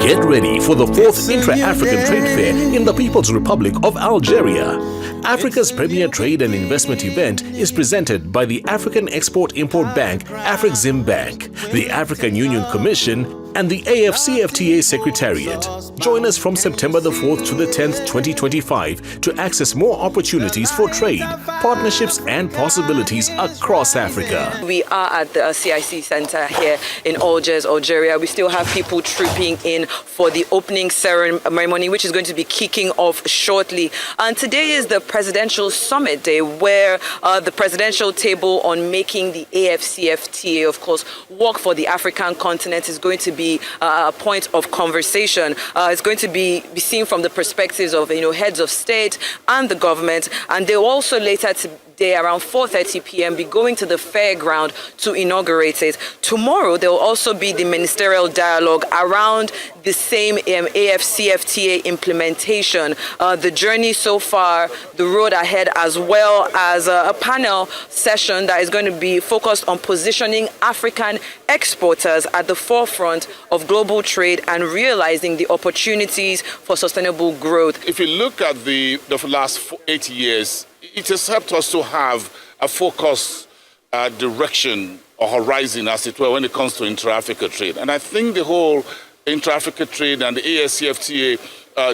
Get ready for the 4th Intra-African Trade Fair in the People's Republic of Algeria. Africa's premier trade and investment event is presented by the African Export-Import Bank, Afrexim Bank, the African Union Commission, and the AFCFTA Secretariat. Join us from September the 4th to the 10th, 2025 to access more opportunities for trade, partnerships and possibilities across Africa. We are at the CIC Center here in Algiers, Algeria. We still have people trooping in for the opening ceremony, which is going to be kicking off shortly. And today is the Presidential Summit Day, where the presidential table on making the AFCFTA, of course, work for the African continent is going to be a point of conversation. It's going to be seen from the perspectives of heads of state and the government, and they'll also later today around 4:30 p.m. be going to the fairground to inaugurate it. Tomorrow there will also be the ministerial dialogue around the same AFCFTA implementation, the journey so far, the road ahead, as well as a panel session that is going to be focused on positioning African exporters at the forefront of global trade and realizing the opportunities for sustainable growth. If you look at the last 8 years, it has helped us to have a focused direction or horizon, as it were, when it comes to intra-Africa trade. And I think the whole intra-Africa trade and the AFCFTA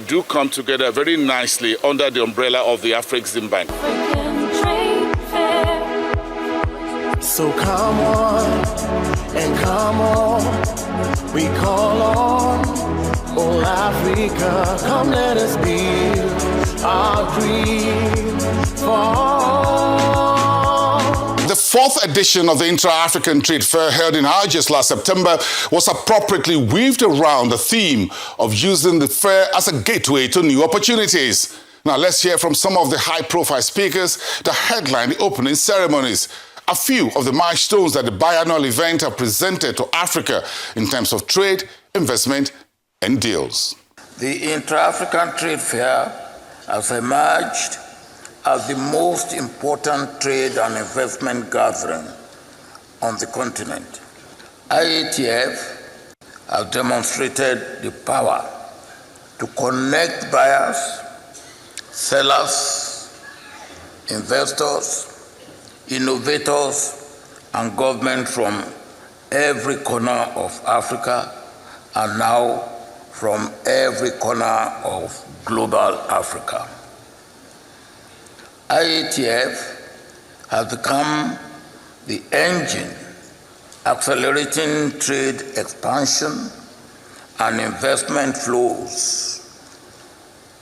do come together very nicely under the umbrella of the Afrexim Bank. So come on, and come on, we call on all Africa, come let us build our dream for. The 4th edition of the Intra-African Trade Fair held in Algiers last September was appropriately weaved around the theme of using the fair as a gateway to new opportunities. Now let's hear from some of the high-profile speakers that headlined the opening ceremonies. A few of the milestones that the biannual event have presented to Africa in terms of trade, investment, and deals. The Intra-African Trade Fair has emerged as the most important trade and investment gathering on the continent. IATF has demonstrated the power to connect buyers, sellers, investors, innovators, and government from every corner of Africa, and now from every corner of global Africa. IATF has become the engine accelerating trade expansion and investment flows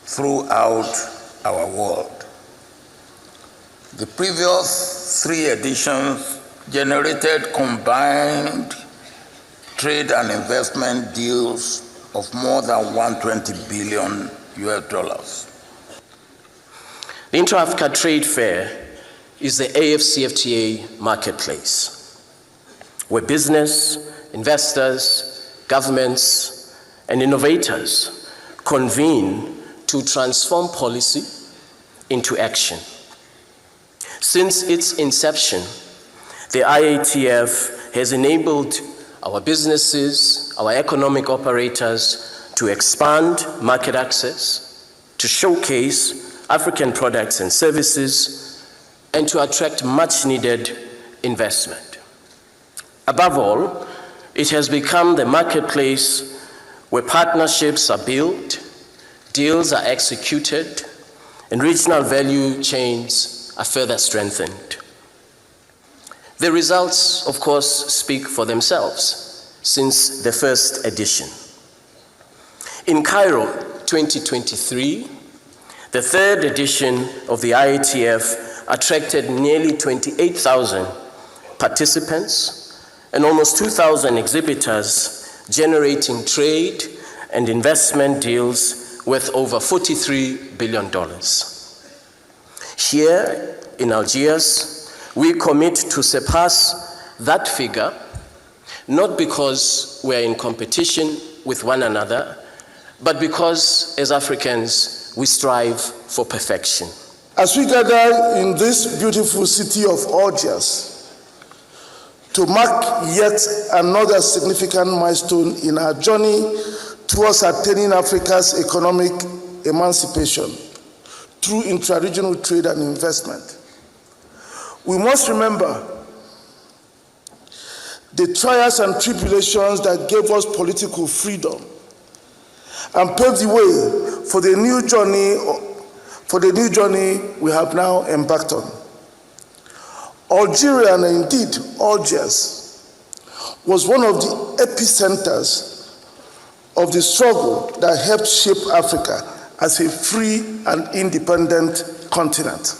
throughout our world. The previous 3 editions generated combined trade and investment deals of more than $120 billion. The Intra-Africa Trade Fair is the AFCFTA marketplace, where business, investors, governments, and innovators convene to transform policy into action. Since its inception, the IATF has enabled our businesses, our economic operators to expand market access, to showcase African products and services, and to attract much-needed investment. Above all, it has become the marketplace where partnerships are built, deals are executed, and regional value chains are further strengthened. The results, of course, speak for themselves since the first edition. In Cairo 2023, the 3rd edition of the IATF attracted nearly 28,000 participants and almost 2,000 exhibitors, generating trade and investment deals worth over $43 billion. Here in Algiers, we commit to surpass that figure, not because we're in competition with one another, but because as Africans, we strive for perfection. As we gather in this beautiful city of Algiers to mark yet another significant milestone in our journey towards attaining Africa's economic emancipation through intra-regional trade and investment. We must remember the trials and tribulations that gave us political freedom and paved the way for the new journey we have now embarked on. Algeria, and indeed Algiers, was one of the epicenters of the struggle that helped shape Africa as a free and independent continent.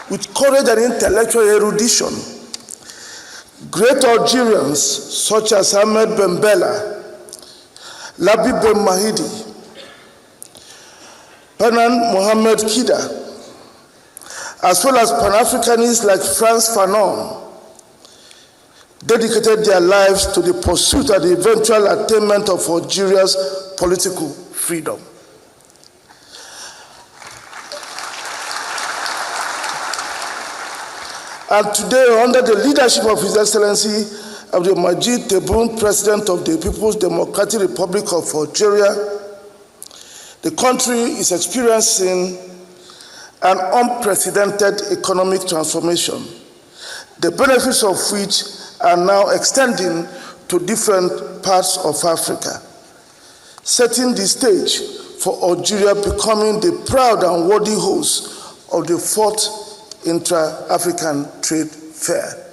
With courage and intellectual erudition, great Algerians such as Ahmed Ben Bella, Labib Ben Mahidi, Benan Mohamed Kida, as well as Pan-Africanists like Frantz Fanon, dedicated their lives to the pursuit and the eventual attainment of Algeria's political freedom. And today, under the leadership of His Excellency Abdelmajid Tebboune, President of the People's Democratic Republic of Algeria, the country is experiencing an unprecedented economic transformation, the benefits of which are now extending to different parts of Africa, setting the stage for Algeria becoming the proud and worthy host of the 4th Intra-African Trade Fair.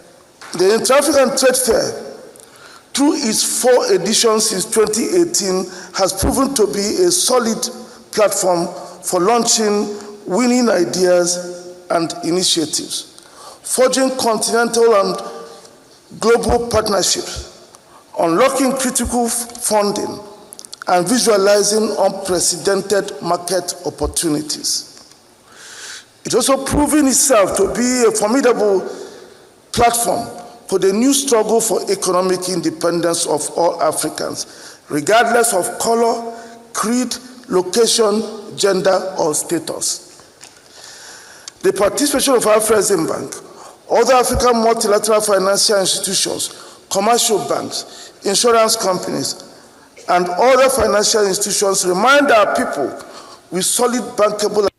The Intra-African Trade Fair, through its 4 editions since 2018, has proven to be a solid platform for launching winning ideas and initiatives, forging continental and global partnerships, unlocking critical funding, and visualizing unprecedented market opportunities. It's also proven itself to be a formidable platform for the new struggle for economic independence of all Africans, regardless of color, creed, location, gender, or status. The participation of Afreximbank, other African multilateral financial institutions, commercial banks, insurance companies, and other financial institutions remind our people with solid bankable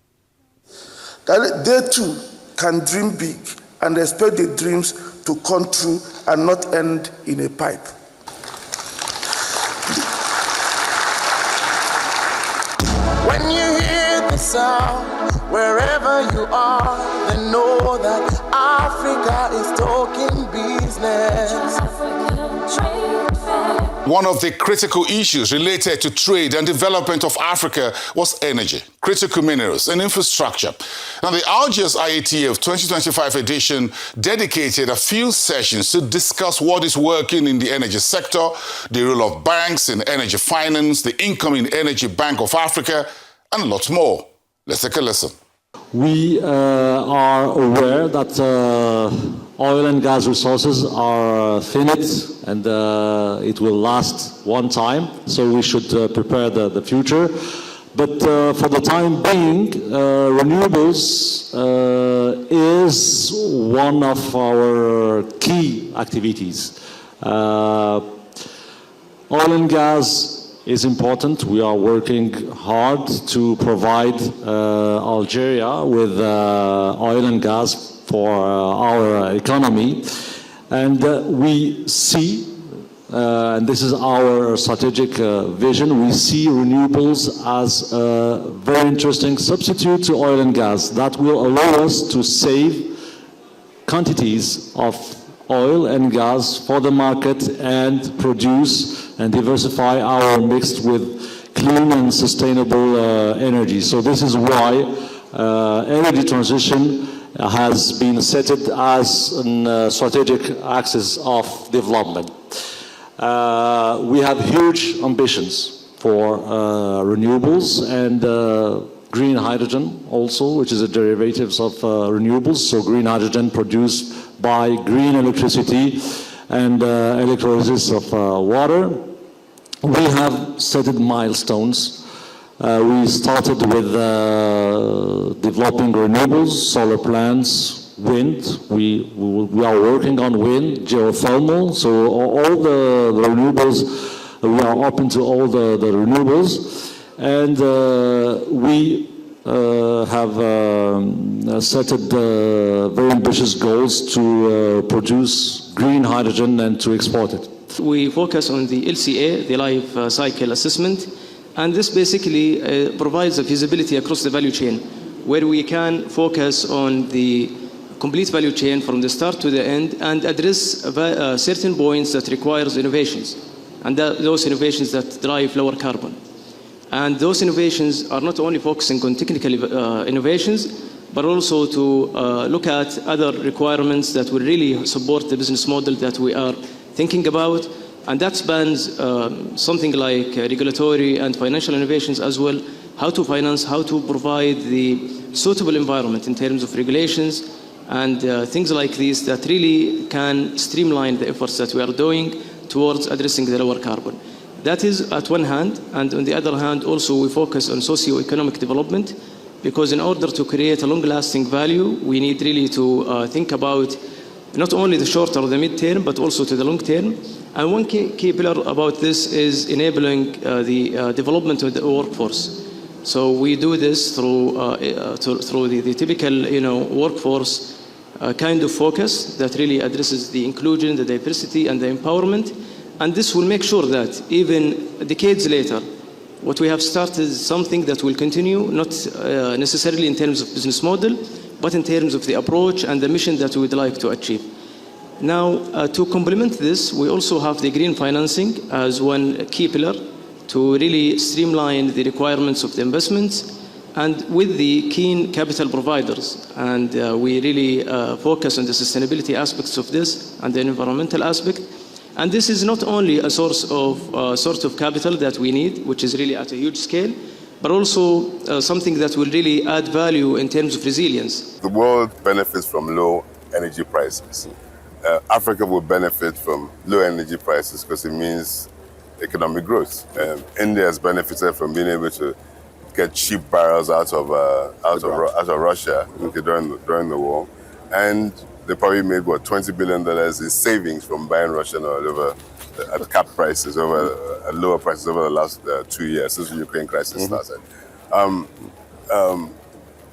that they too can dream big and expect the dreams to come true and not end in a pipe. When you hear the sound, wherever you are, then know that Africa is talking business. One of the critical issues related to trade and development of Africa was energy, critical minerals, and infrastructure. Now, the Algiers IATF 2025 edition dedicated a few sessions to discuss what is working in the energy sector, the role of banks in energy finance, the incoming Energy Bank of Africa, and lots more. Let's take a listen. We are aware that oil and gas resources are finite and it will last one time, so we should prepare the future. But for the time being, renewables is one of our key activities. Oil and gas is important. We are working hard to provide Algeria with oil and gas for our economy. And we see, and this is our strategic vision, we see renewables as a very interesting substitute to oil and gas that will allow us to save quantities of oil and gas for the market and produce and diversify our mix with clean and sustainable energy. So this is why energy transition has been set as a strategic axis of development. We have huge ambitions for renewables and green hydrogen also, which is a derivative of renewables. So green hydrogen produced by green electricity and electrolysis of water. We have set milestones. We started with developing renewables, solar plants, wind. We are working on wind, geothermal, so all the renewables, we are open to all the renewables. And we have set very ambitious goals to produce green hydrogen and to export it. We focus on the LCA, the life cycle assessment, and this basically provides a feasibility across the value chain, where we can focus on the complete value chain from the start to the end and address certain points that requires innovations, and those innovations that drive lower carbon. And those innovations are not only focusing on technical innovations, but also to look at other requirements that will really support the business model that we are thinking about. And that spans something like regulatory and financial innovations as well, how to finance, how to provide the suitable environment in terms of regulations and things like these that really can streamline the efforts that we are doing towards addressing the lower carbon. That is at one hand, and on the other hand also we focus on socio-economic development, because in order to create a long-lasting value we need really to think about not only the short or the mid-term but also to the long term. And one key pillar about this is enabling the development of the workforce. So we do this through the typical workforce kind of focus that really addresses the inclusion, the diversity and the empowerment. And this will make sure that even decades later, what we have started is something that will continue, not necessarily in terms of business model, but in terms of the approach and the mission that we would like to achieve. Now, to complement this, we also have the green financing as one key pillar to really streamline the requirements of the investments, and with the keen capital providers. And we really focus on the sustainability aspects of this and the environmental aspect. And this is not only a source of capital that we need, which is really at a huge scale, but also something that will really add value in terms of resilience. The world benefits from low energy prices. Africa will benefit from low energy prices because it means economic growth. India has benefited from being able to get cheap barrels out of Russia during the war, and they probably made $20 billion in savings from buying Russian oil over at cap prices, at lower prices over the last 2 years since the Ukraine crisis started.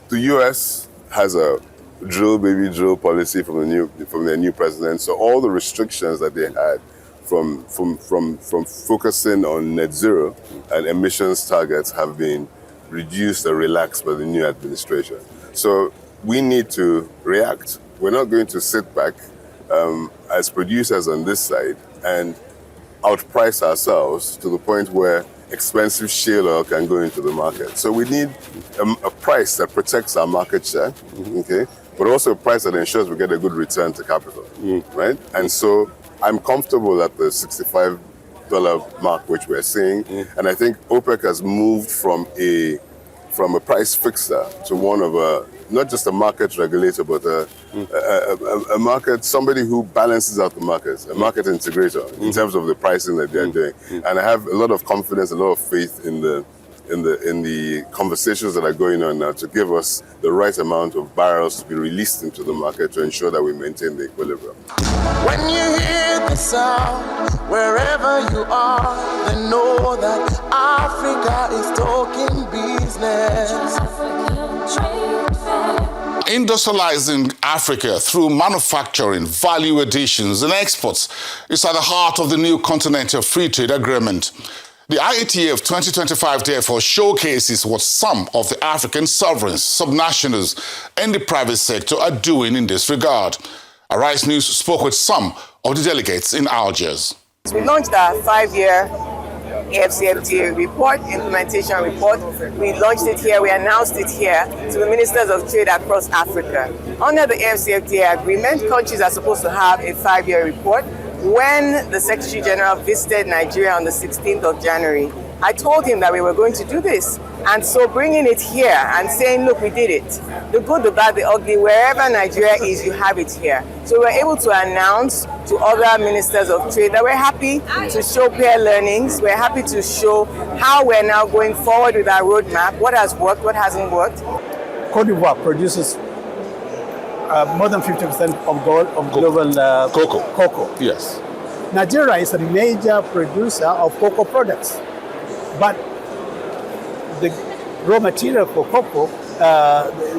The U.S. has a drill baby drill policy from their new president. So all the restrictions that they had from focusing on net zero and emissions targets have been reduced or relaxed by the new administration. So we need to react. We're not going to sit back as producers on this side and outprice ourselves to the point where expensive shale oil can go into the market. So we need a price that protects our market share, okay, but also a price that ensures we get a good return to capital, right? And so I'm comfortable at the $65 mark, which we're seeing, and I think OPEC has moved from a price fixer to one of not just a market regulator, but a market, somebody who balances out the markets, a market integrator in terms of the pricing that they're doing. And I have a lot of confidence, a lot of faith in the conversations that are going on now to give us the right amount of barrels to be released into the market to ensure that we maintain the equilibrium. When you hear the sound, wherever you are, then know that Africa is talking business. Industrializing Africa through manufacturing, value additions and exports is at the heart of the new Continental Free Trade Agreement. The IATF 2025 therefore showcases what some of the African sovereigns, subnationals and the private sector are doing in this regard. Arise News spoke with some of the delegates in Algiers. We launched our 5-year AFCFTA report, implementation report. We launched it here, we announced it here to the ministers of trade across Africa. Under the AFCFTA agreement, countries are supposed to have a 5-year report. When the Secretary General visited Nigeria on the 16th of January, I told him that we were going to do this. And so bringing it here and saying, look, we did it. The good, the bad, the ugly, wherever Nigeria is, you have it here. So we're able to announce to other ministers of trade that we're happy to show peer learnings. We're happy to show how we're now going forward with our roadmap, what has worked, what hasn't worked. Côte d'Ivoire produces more than 50% of global cocoa. Yes. Nigeria is a major producer of cocoa products, but the raw material for cocoa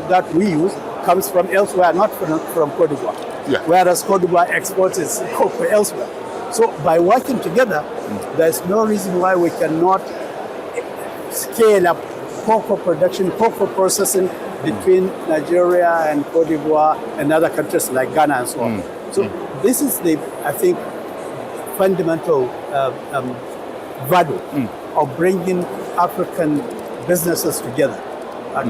that we use comes from elsewhere, not from Cote d'Ivoire. Yeah. Whereas Cote d'Ivoire exports its cocoa elsewhere. So by working together, there's no reason why we cannot scale up cocoa production, cocoa processing between Nigeria and Cote d'Ivoire and other countries like Ghana and so on. So this is the, I think, fundamental value of bringing African businesses together,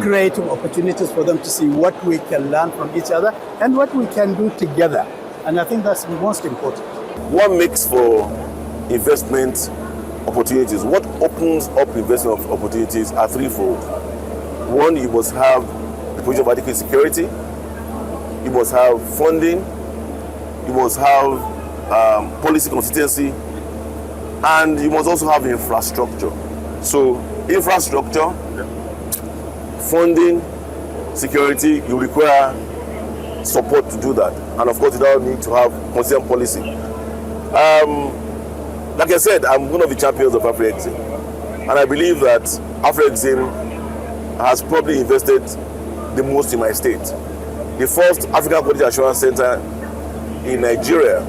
creating opportunities for them to see what we can learn from each other and what we can do together. And I think that's most important. What makes for investment opportunities? What opens up investment opportunities are threefold. One, you must have the provision of adequate security, you must have funding, you must have policy consistency, and you must also have infrastructure. So infrastructure, funding, security, you require support to do that. And of course, you don't need to have consistent policy. Like I said, I'm one of the champions of AfriExim. And I believe that AfriExim has probably invested the most in my state. The first African Quality Assurance Center in Nigeria,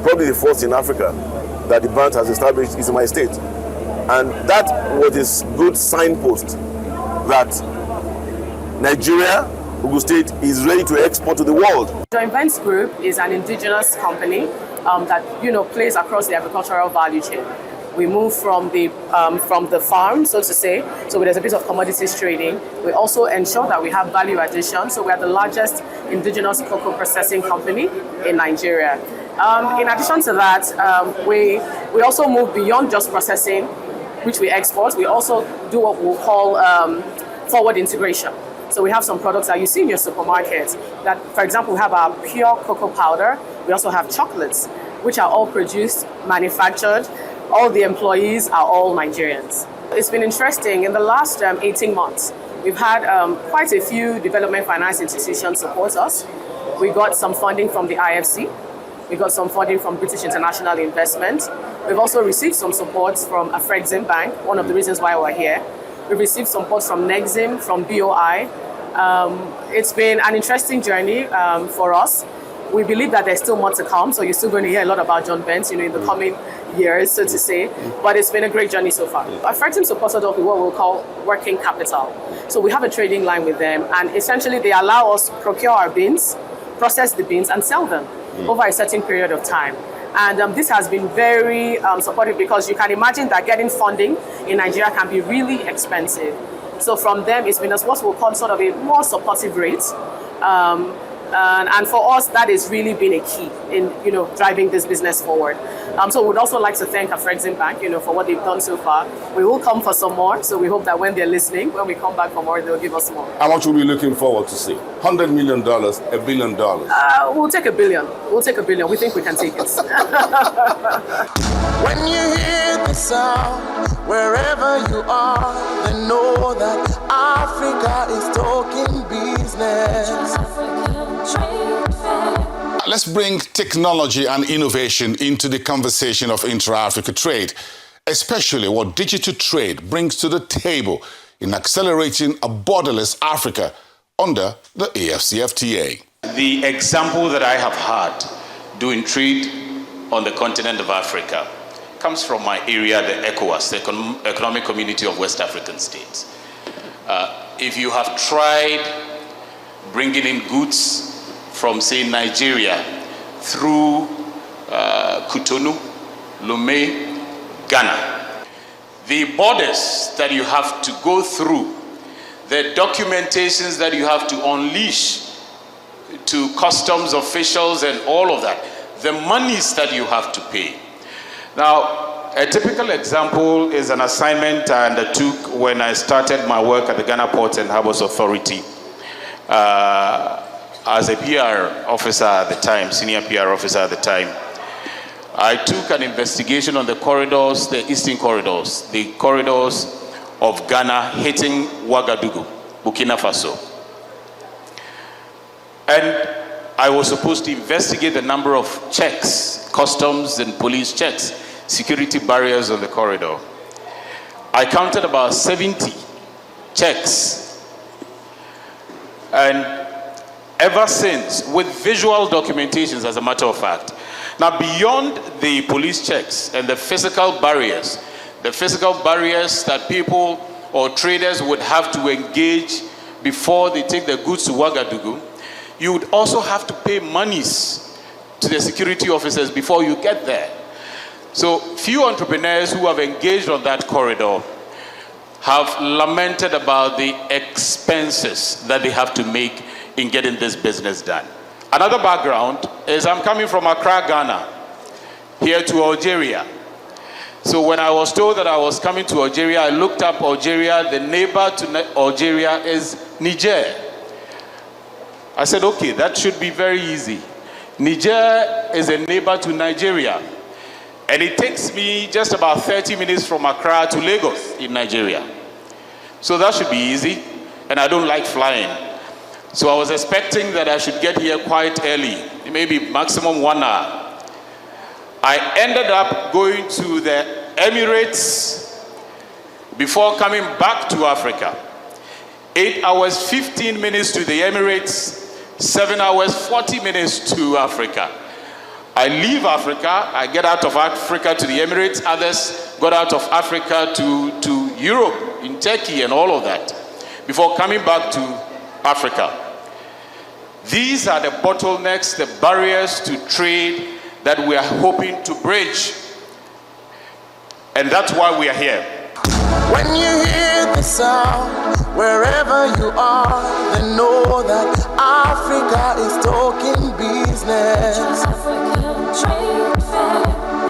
probably the first in Africa that the bank has established, is in my state. And that was a good signpost that Nigeria, Ogun State, is ready to export to the world. Joint Vents Group is an indigenous company that plays across the agricultural value chain. We move from the farm, so to say. So there's a bit of commodities trading. We also ensure that we have value addition. So we are the largest indigenous cocoa processing company in Nigeria. In addition to that, we also move beyond just processing, which we export. We also do what we'll call forward integration. So we have some products that you see in your supermarket that, for example, we have our pure cocoa powder. We also have chocolates, which are all produced, manufactured. All the employees are all Nigerians. It's been interesting. In the last 18 months, we've had quite a few development finance institutions support us. We got some funding from the IFC. We got some funding from British International Investment. We've also received some support from AfriExim Bank, one of the reasons why we're here. We've received support from Nexim, from BOI. It's been an interesting journey for us. We believe that there's still more to come, so you're still going to hear a lot about Joint Vents, in the coming years, so to say. But it's been a great journey so far. AfriExim supported us with what we'll call working capital. So we have a trading line with them, and essentially they allow us to procure our beans, process the beans, and sell them over a certain period of time. And this has been very supportive, because you can imagine that getting funding in Nigeria can be really expensive. So from them, it's been what we'll call sort of a more supportive rate. And for us, that has really been a key in driving this business forward. So we'd also like to thank AfriExim Bank, for what they've done so far. We will come for some more, so we hope that when they're listening, when we come back for more, they'll give us more. How much will we be looking forward to see? $100 million, $1 billion? We'll take $1 billion. We'll take $1 billion. We think we can take it. When you hear the sound, wherever you are, then know that Africa is talking business. Let's bring technology and innovation into the conversation of intra-Africa trade, especially what digital trade brings to the table in accelerating a borderless Africa under the AFCFTA. The example that I have had doing trade on the continent of Africa comes from my area, the ECOWAS, the Economic Community of West African States. If you have tried bringing in goods from, say, Nigeria through Cotonou, Lomé, Ghana, the borders that you have to go through, the documentations that you have to unleash to customs officials and all of that, the monies that you have to pay. Now, a typical example is an assignment I undertook when I started my work at the Ghana Ports and Harbors Authority as a PR officer at the time, senior PR officer at the time. I took an investigation on the corridors, the eastern corridors, the corridors of Ghana hitting Ouagadougou, Burkina Faso. And I was supposed to investigate the number of checks, customs and police checks, security barriers on the corridor. I counted about 70 checks. And ever since, with visual documentations, as a matter of fact. Now, beyond the police checks and the physical barriers that people or traders would have to engage before they take their goods to Ouagadougou, you would also have to pay monies to the security officers before you get there. So few entrepreneurs who have engaged on that corridor have lamented about the expenses that they have to make in getting this business done. Another background is I'm coming from Accra, Ghana, here to Algeria. So when I was told that I was coming to Algeria, I looked up Algeria. The neighbor to Algeria is Niger. I said, okay, that should be very easy. Niger is a neighbor to Nigeria. And it takes me just about 30 minutes from Accra to Lagos in Nigeria. So that should be easy. And I don't like flying. So I was expecting that I should get here quite early, maybe maximum 1 hour. I ended up going to the Emirates before coming back to Africa. 8 hours, 15 minutes to the Emirates, 7 hours, 40 minutes to Africa. I leave Africa, I get out of Africa to the Emirates, others got out of Africa to Europe, in Turkey and all of that, before coming back to Africa. These are the bottlenecks, the barriers to trade that we are hoping to bridge. And that's why we are here. When you hear the sound, wherever you are, then know that Africa is talking business.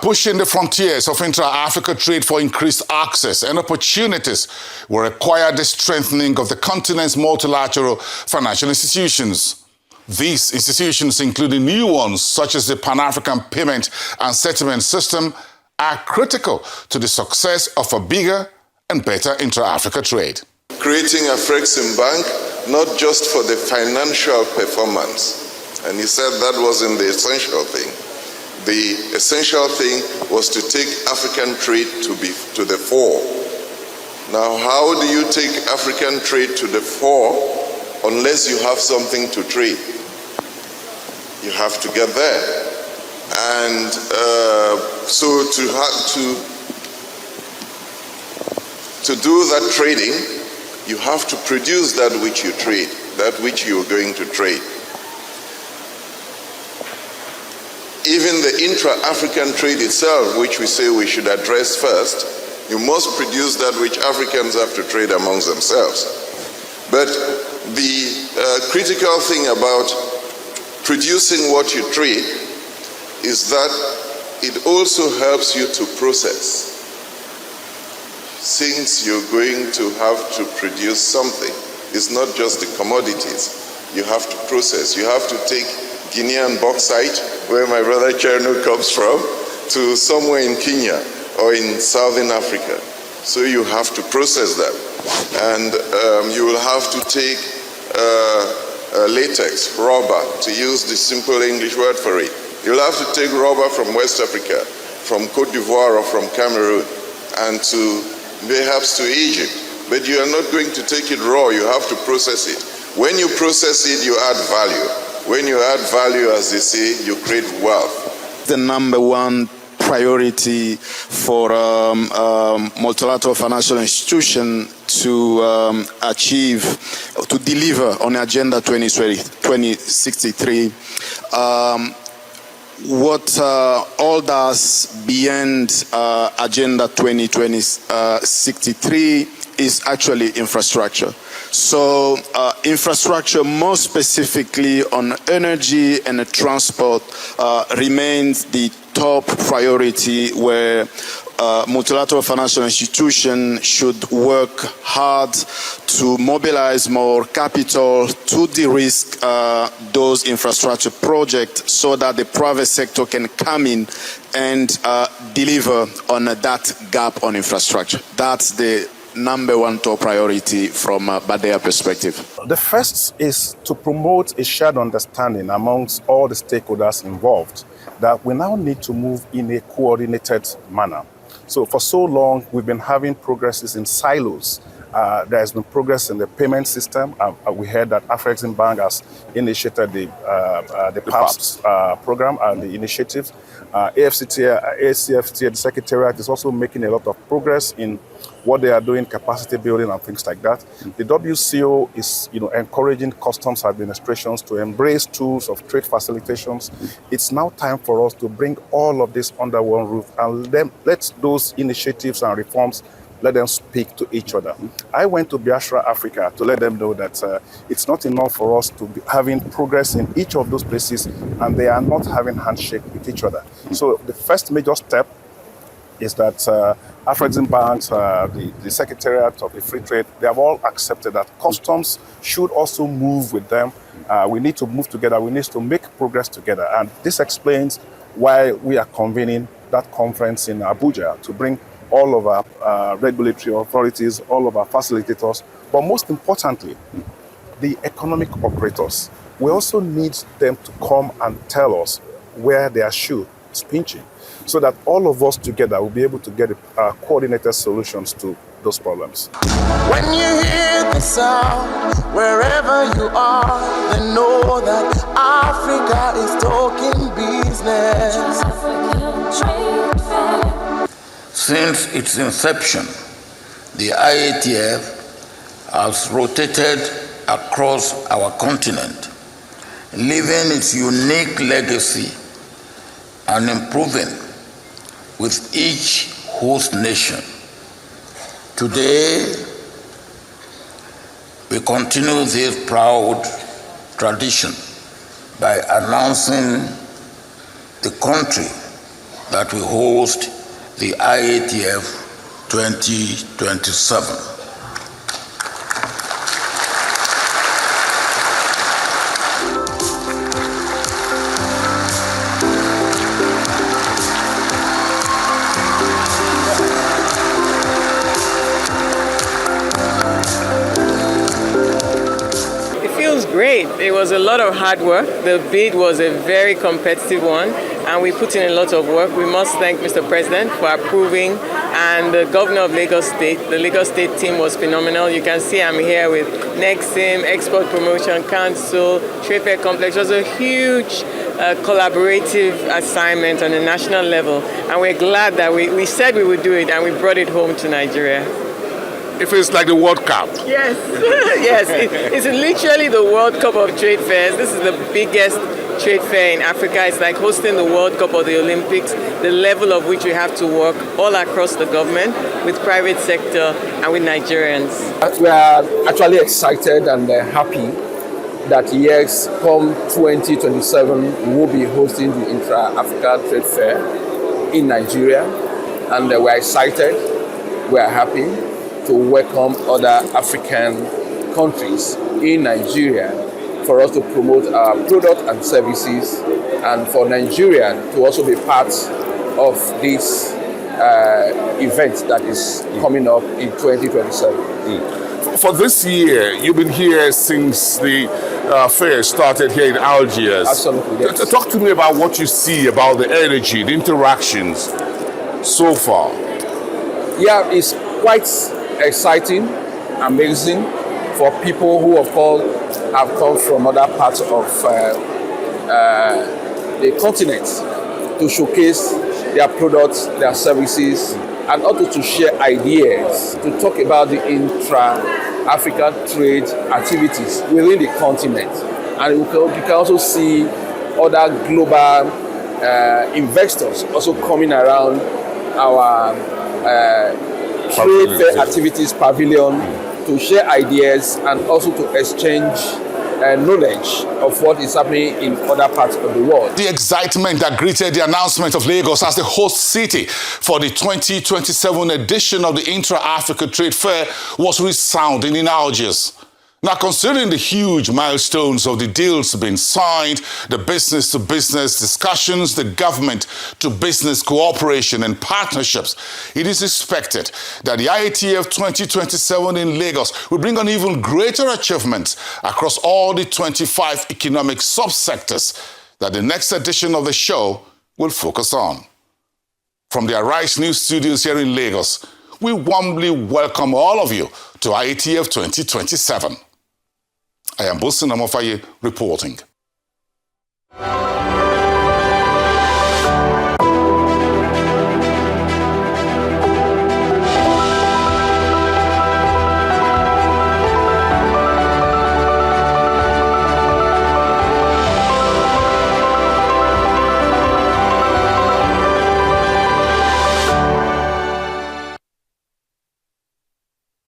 Pushing the frontiers of intra-Africa trade for increased access and opportunities will require the strengthening of the continent's multilateral financial institutions. These institutions, including new ones such as the Pan-African Payment and Settlement System, are critical to the success of a bigger and better intra-Africa trade. Creating a Afrexim Bank, not just for the financial performance, and he said that wasn't the essential thing. The essential thing was to take African trade to the fore. Now, how do you take African trade to the fore unless you have something to trade? You have to get there. And so to do that trading, you have to produce that which you trade, that which you are going to trade. Even the intra-African trade itself, which we say we should address first, you must produce that which Africans have to trade amongst themselves. But the critical thing about producing what you trade is that it also helps you to process. Since you're going to have to produce something, it's not just the commodities. You have to process. You have to take Guinean bauxite, where my brother Cherno comes from, to somewhere in Kenya or in Southern Africa. So you have to process that. And you will have to take latex, rubber, to use the simple English word for it. You'll have to take rubber from West Africa, from Cote d'Ivoire or from Cameroon, and perhaps to Egypt. But you are not going to take it raw, you have to process it. When you process it, you add value. When you add value, as they say, you create wealth. The number one priority for multilateral financial institution to deliver on Agenda 2063. What all does beyond Agenda 2063 is actually infrastructure. So infrastructure, more specifically on energy and transport, remains the top priority where multilateral financial institutions should work hard to mobilize more capital to de-risk those infrastructure projects so that the private sector can come in and deliver on that gap on infrastructure. That's the number one top priority from Badea perspective? The first is to promote a shared understanding amongst all the stakeholders involved that we now need to move in a coordinated manner. So for so long, we've been having progresses in silos. There has been progress in the payment system. We heard that Afrexim Bank has initiated the PAPS program and the initiatives. ACFTA, the Secretariat, is also making a lot of progress in what they are doing, capacity building and things like that. The WCO is encouraging customs administrations to embrace tools of trade facilitations. It's now time for us to bring all of this under one roof and let those initiatives and reforms let them speak to each other. I went to Biafra, Africa, to let them know that it's not enough for us to be having progress in each of those places and they are not having handshake with each other. So the first major step is that Afrexim banks, the Secretariat of the Free Trade, they have all accepted that customs should also move with them. We need to move together. We need to make progress together. And this explains why we are convening that conference in Abuja to bring all of our regulatory authorities, all of our facilitators, but most importantly, the economic operators. We also need them to come and tell us where their shoe is pinching, so that all of us together will be able to get coordinated solutions to those problems. When you hear the sound, wherever you are, then know that Africa is talking business. Since its inception, the IATF has rotated across our continent, leaving its unique legacy and improving with each host nation. Today, we continue this proud tradition by announcing the country that will host the IATF 2027. Great. It was a lot of hard work. The bid was a very competitive one, and we put in a lot of work. We must thank Mr. President for approving, and the governor of Lagos State. The Lagos State team was phenomenal. You can see I'm here with Nexim, Export Promotion Council, Trade Fair Complex. It was a huge collaborative assignment on a national level, and we're glad that we said we would do it, and we brought it home to Nigeria. It feels like the World Cup. Yes, yes. It's literally the World Cup of trade fairs. This is the biggest trade fair in Africa. It's like hosting the World Cup or the Olympics, the level of which we have to work all across the government, with private sector and with Nigerians. We are actually excited and happy that yes, come 2027, we'll be hosting the Intra-Africa Trade Fair in Nigeria. And we're excited, we're happy to welcome other African countries in Nigeria for us to promote our product and services, and for Nigeria to also be part of this event that is coming up in 2027. For this year, you've been here since the fair started here in Algiers. Absolutely, yes. Talk to me about what you see about the energy, the interactions so far. Yeah, it's quite exciting, amazing for people who, of course, have come from other parts of the continent to showcase their products, their services, and also to share ideas, to talk about the intra-African trade activities within the continent. And you can also see other global investors also coming around our trade fair activities pavilion to share ideas and also to exchange knowledge of what is happening in other parts of the world. The excitement that greeted the announcement of Lagos as the host city for the 2027 edition of the Intra-Africa Trade Fair was resounding in Algiers. Now, considering the huge milestones of the deals being signed, the business-to-business discussions, the government-to-business cooperation and partnerships, it is expected that the IATF 2027 in Lagos will bring on even greater achievements across all the 25 economic subsectors that the next edition of the show will focus on. From the Arise News studios here in Lagos, we warmly welcome all of you to IATF 2027. I am Bosun Amofaye reporting.